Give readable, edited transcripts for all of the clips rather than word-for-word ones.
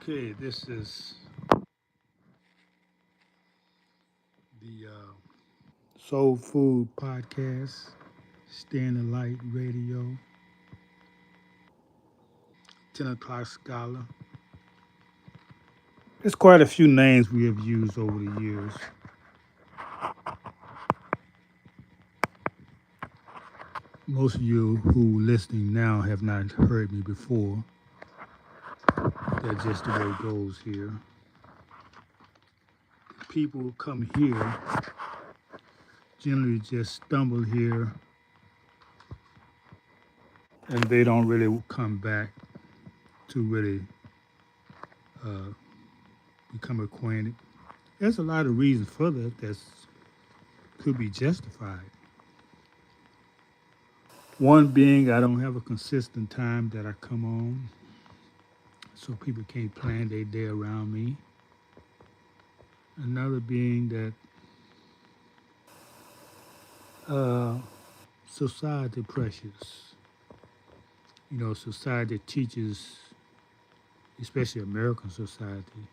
Okay, this is the Soul Food Podcast, Staying the Light Radio, 10 o'clock Scholar. There's quite a few names we have used over the years. Most of you who are listening now have not heard me before. That's just the way it goes here. People come here, generally just stumble here, and they don't really come back to really uh, become acquainted. There's a lot of reasons for that could be justified. One being I don't have a consistent time that I come on, so people can't plan their day around me. Another being that uh, society pressures. Society teaches, especially American society,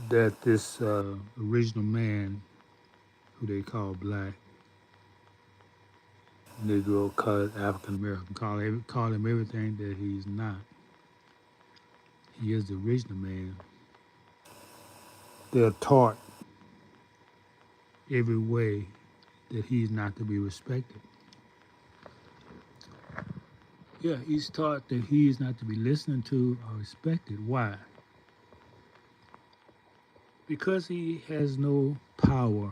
that this original man, who they call black, Negro, colored, African American, call him everything that he's not. He is the original man. They're taught every way that he's not to be respected. Yeah, he's taught that he is not to be listened to or respected. Why? Because he has no power.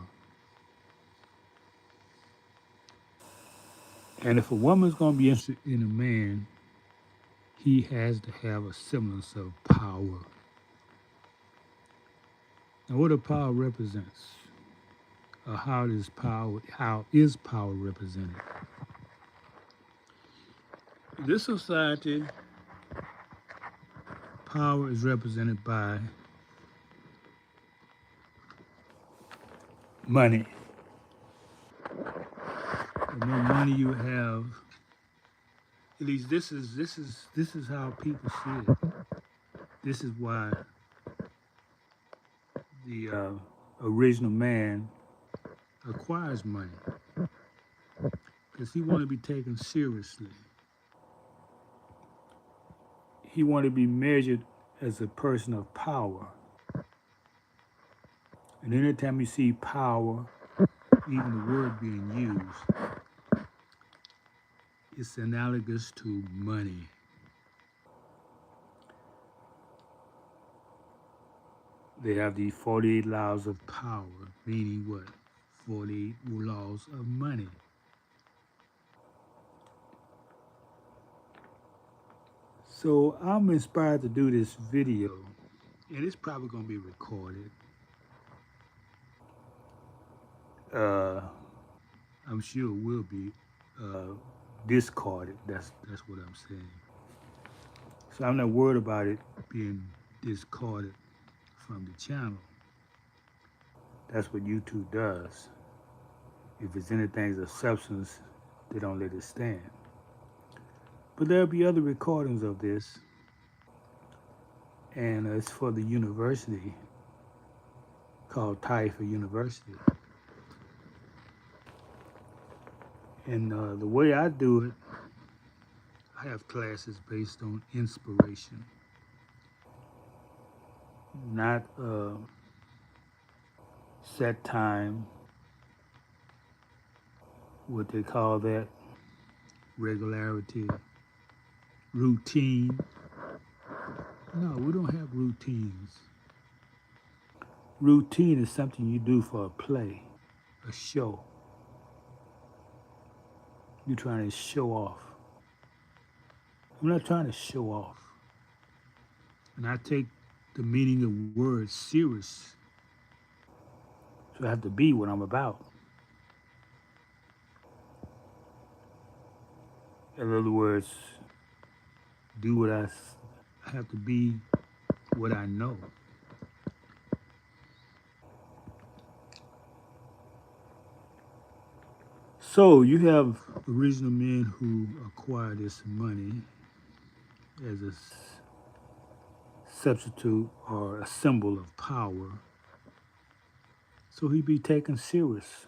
And if a woman's going to be interested in a man, he has to have a semblance of power. Now, what a power represents, or how is power represented? In this society, power is represented by money. The more money you have, at least this is how people see it. This is why the original man acquires money, because he want to be taken seriously. He want to be measured as a person of power. And anytime you see power, even the word being used, it's analogous to money. They have the 48 laws of power, meaning what? 48 laws of money. So I'm inspired to do this video, and it's probably going to be recorded. I'm sure it will be discarded. That's what I'm saying. So I'm not worried about it being discarded from the channel. That's what YouTube does. If it's anything of substance, they don't let it stand. But there'll be other recordings of this, and it's for the university called Taifa University. And the way I do it, I have classes based on inspiration, not set time, what they call that, regularity, routine. No, we don't have routines. Routine is something you do for a play, a show. You're trying to show off. I'm not trying to show off. And I take the meaning of words serious. So I have to be what I'm about. In other words, do what I have to be what I know. So you have original men who acquire this money as substitute or a symbol of power. So he be taken serious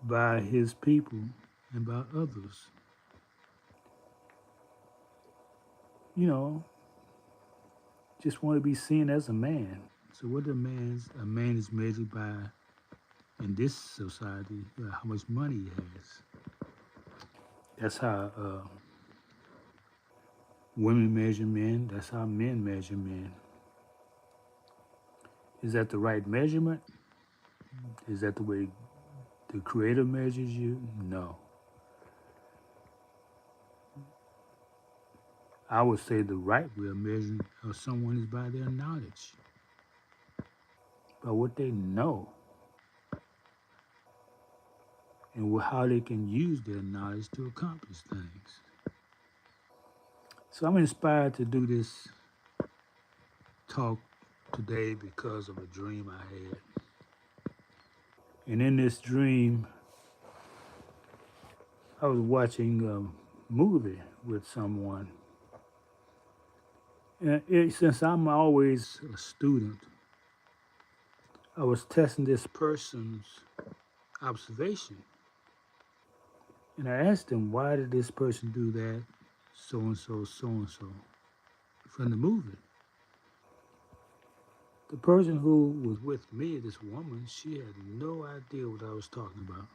by his people and by others. You know, just want to be seen as a man. So what a man is measured by in this society, how much money he has. That's how women measure men. That's how men measure men. Is that the right measurement? Is that the way the Creator measures you? No. I would say the right way of measuring someone is by their knowledge, by what they know, and how they can use their knowledge to accomplish things. So I'm inspired to do this talk today because of a dream I had. And in this dream, I was watching a movie with someone. And since I'm always a student, I was testing this person's observation. And I asked him, why did this person do that, so and so, from the movie? The person who was with me, this woman, she had no idea what I was talking about.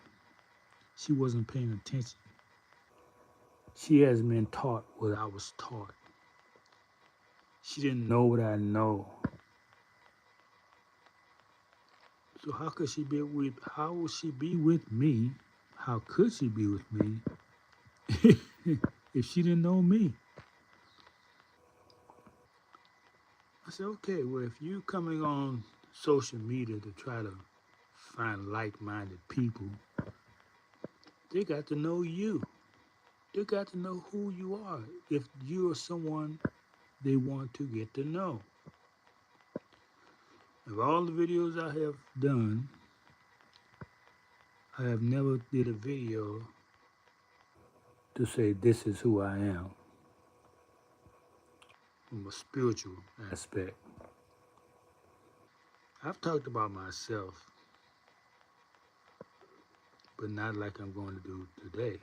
She wasn't paying attention. She hasn't been taught what I was taught. She didn't know what I know. So how will she be with me? How could she be with me if she didn't know me? I said, okay, well, if you coming on social media to try to find like-minded people, they got to know you. They got to know who you are. If you are someone they want to get to know. Of all the videos I have done, I have never did a video to say this is who I am from a spiritual aspect. I've talked about myself, but not like I'm going to do today.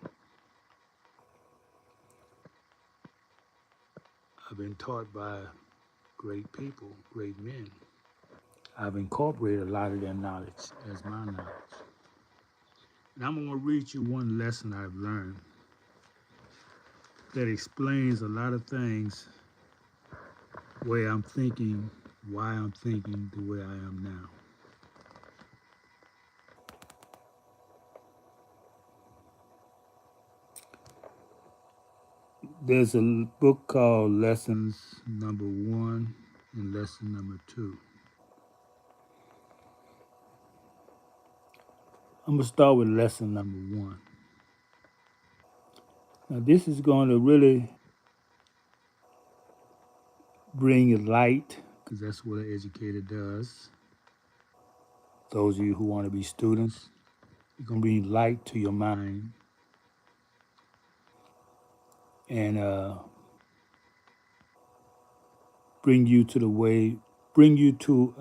I've been taught by great people, great men. I've incorporated a lot of their knowledge as my knowledge. And I'm going to read you one lesson I've learned that explains a lot of things, why I'm thinking the way I am now. There's a book called Lessons Number 1 and Lesson Number 2. I'm going to start with lesson number 1. Now, this is going to really bring light, because that's what an educator does. Those of you who want to be students, it's going to bring light to your mind and bring you to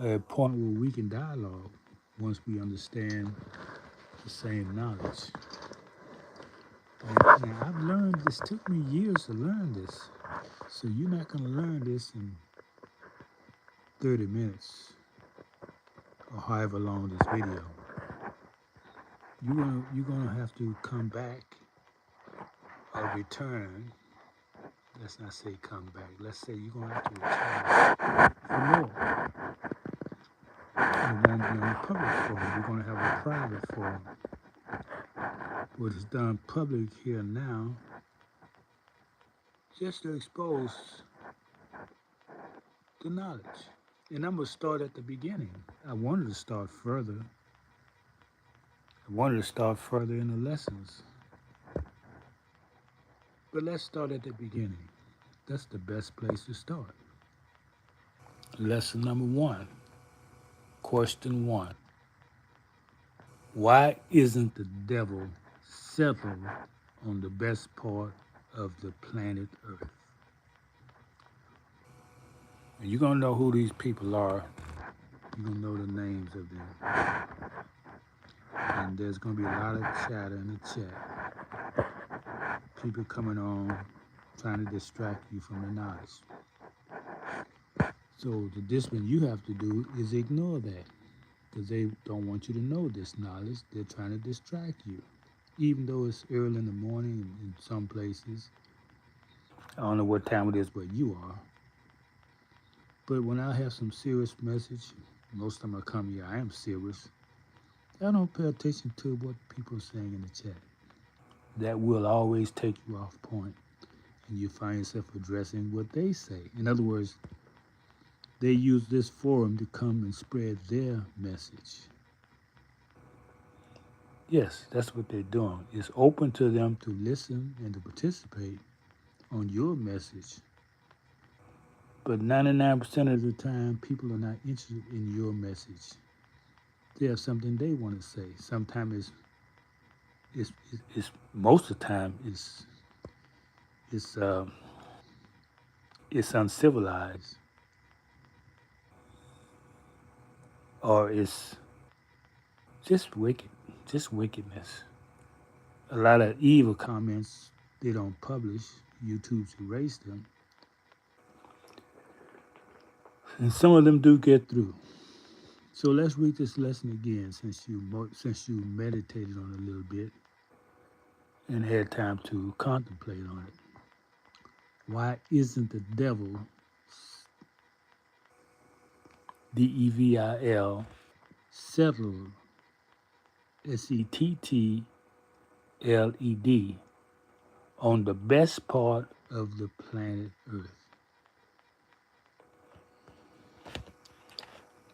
a point where we can dialogue once we understand the same knowledge. Now, I've learned, this took me years to learn this. So you're not going to learn this in 30 minutes or however long this video. You're gonna have to come back or return. Let's not say come back. Let's say you're gonna have to return for more. It won't be on a public forum. We're gonna have a private forum. What is done public here now, just to expose the knowledge. And I'm gonna start at the beginning. I wanted to start further. In the lessons. But let's start at the beginning. That's the best place to start. Lesson number 1. Question 1. Why isn't the devil settled on the best part of the planet Earth. And you're going to know who these people are. You're going to know the names of them. And there's going to be a lot of chatter in the chat. People coming on trying to distract you from the knowledge. So the discipline you have to do is ignore that, because they don't want you to know this knowledge. They're trying to distract you, even though it's early in the morning in some places. I don't know what time it is where you are. But when I have some serious message, most of them I come here, I am serious. I don't pay attention to what people are saying in the chat. That will always take you off point, and you find yourself addressing what they say. In other words, they use this forum to come and spread their message. Yes, that's what they're doing. It's open to them to listen and to participate on your message. But 99% of the time, people are not interested in your message. They have something they want to say. Sometimes it's most of the time it's uncivilized, or it's just wicked, just wickedness. A lot of evil comments they don't publish. YouTube's erased them, and some of them do get through. So let's read this lesson again, since you meditated on it a little bit and had time to contemplate on it. Why isn't the devil, DEVIL, settled, SETTLED, on the best part of the planet Earth?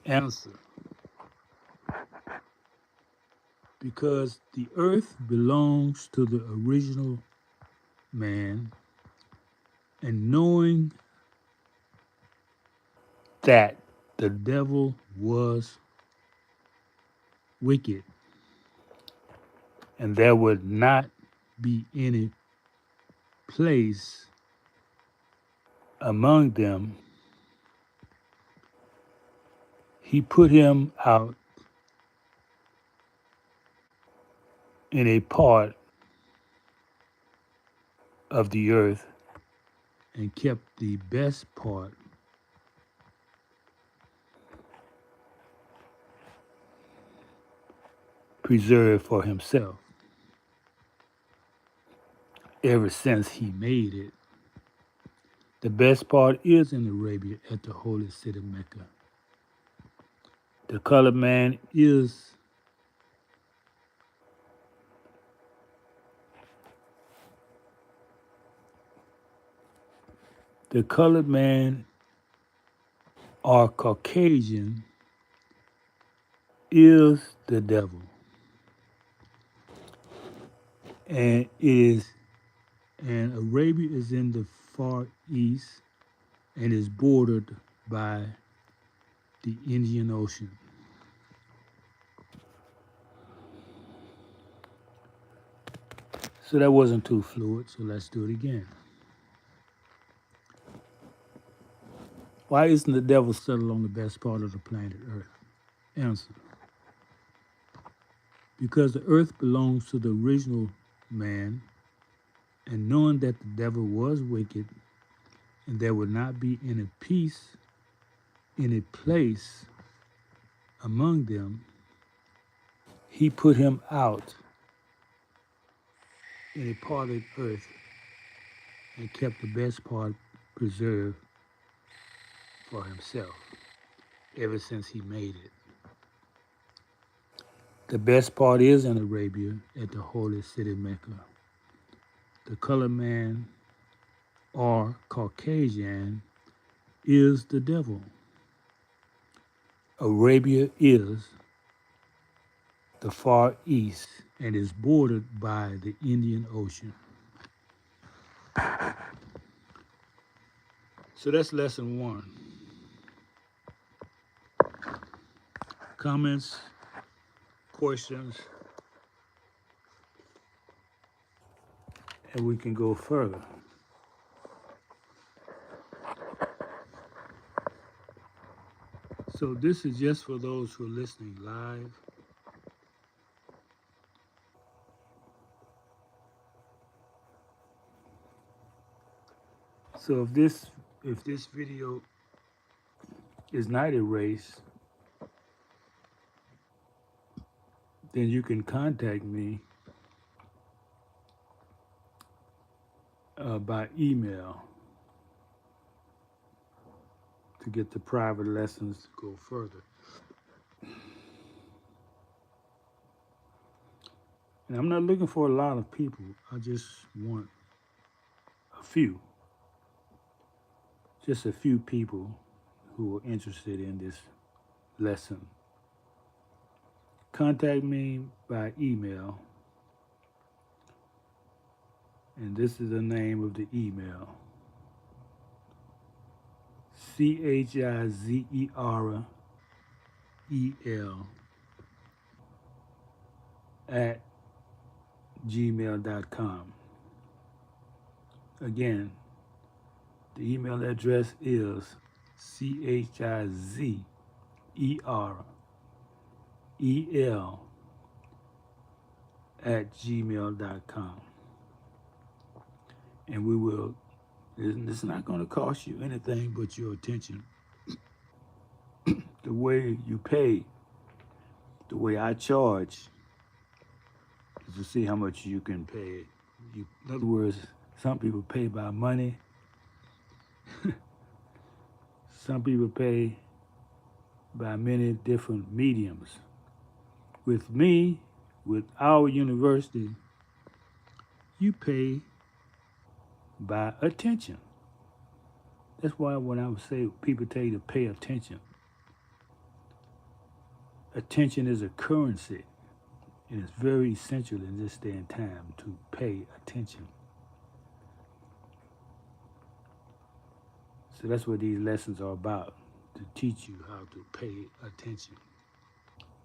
Answer: because the Earth belongs to the original man, and knowing that the devil was wicked and there would not be any place among them, he put him out in a part of the earth and kept the best part preserved for himself. Ever since he made it, the best part is in Arabia at the holy city Mecca. The colored man is or Caucasian is the devil, and Arabia is in the far east and is bordered by the Indian Ocean. So that wasn't too fluid, so let's do it again. Why isn't the devil settled on the best part of the planet Earth? Answer: because the earth belongs to the original man, and knowing that the devil was wicked and there would not be any peace, any place among them, he put him out in a part of the earth and kept the best part preserved for himself ever since he made it. The best part is in Arabia at the holy city Mecca. The colored man or Caucasian is the devil. Arabia is the far east and is bordered by the Indian Ocean. So that's lesson 1. Comments, questions, and we can go further. So this is just for those who are listening live. So if this video is not erased, then you can contact me by email to get the private lessons to go further. And I'm not looking for a lot of people. I just want a few, just a few people who are interested in this lesson. Contact me by email, and this is the name of the email: CHIZEREL at gmail.com. Again, the email address is CHIZEREL at gmail.com. And we will, it's not going to cost you anything but your attention. The way you pay, the way I charge, is to see how much you can pay. In other words, some people pay by money. Some people pay by many different mediums. With me, with our university, you pay by attention. That's why when I would say people tell you to pay attention, attention is a currency, and it's very essential in this day and time to pay attention. So that's what these lessons are about, to teach you how to pay attention.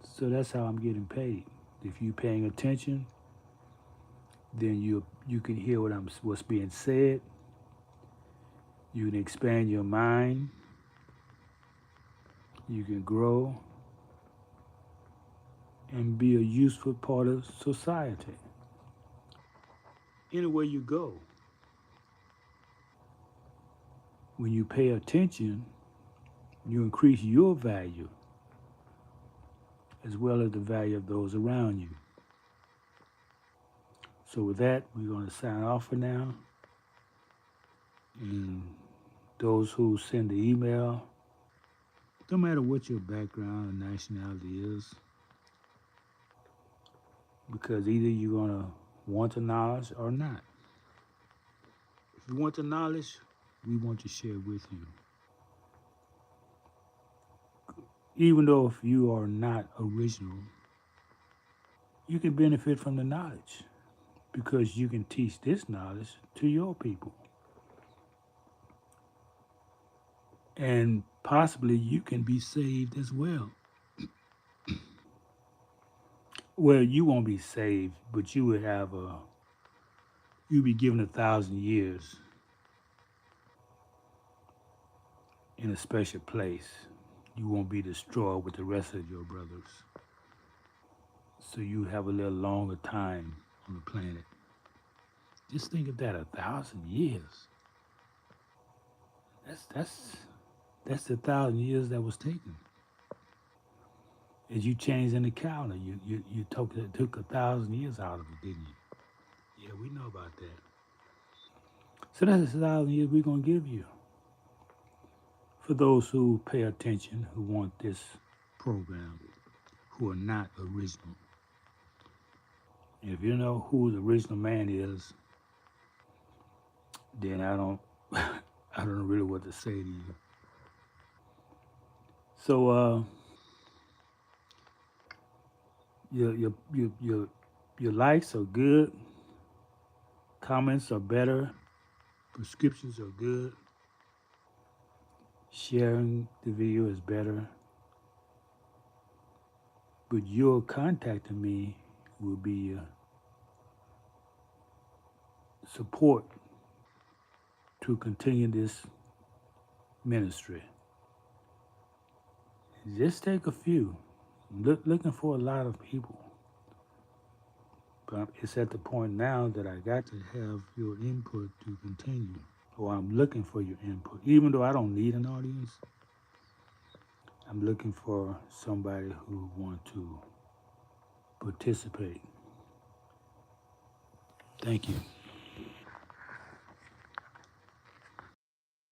So that's how I'm getting paid. If you're paying attention, then you can hear what's being said. You can expand your mind. You can grow and be a useful part of society. Anywhere you go, when you pay attention, you increase your value as well as the value of those around you. So with that, we're going to sign off for now. And those who send the email, no matter what your background or nationality is, because either you're going to want the knowledge or not. If you want the knowledge, we want to share it with you. Even though if you are not original, you can benefit from the knowledge because you can teach this knowledge to your people. And possibly you can be saved as well. Well, you won't be saved, but you will you'll be given 1,000 years in a special place. You won't be destroyed with the rest of your brothers. So you have a little longer time on the planet. Just think of that, 1,000 years. That's the 1,000 years that was taken. As you changed in the calendar, you took 1,000 years out of it, didn't you? Yeah, we know about that. So that's 1,000 years we're gonna give you. For those who pay attention, who want this program, who are not original. And if you know who the original man is, then I don't I don't know really what to say to you. So your likes are good, comments are better, prescriptions are good, sharing the video is better. But your contacting me will be support to continue this ministry. Just take a few. Looking for a lot of people. But it's at the point now that I got to have your input to continue. Or I'm looking for your input. Even though I don't need an audience, I'm looking for somebody who want to participate. Thank you.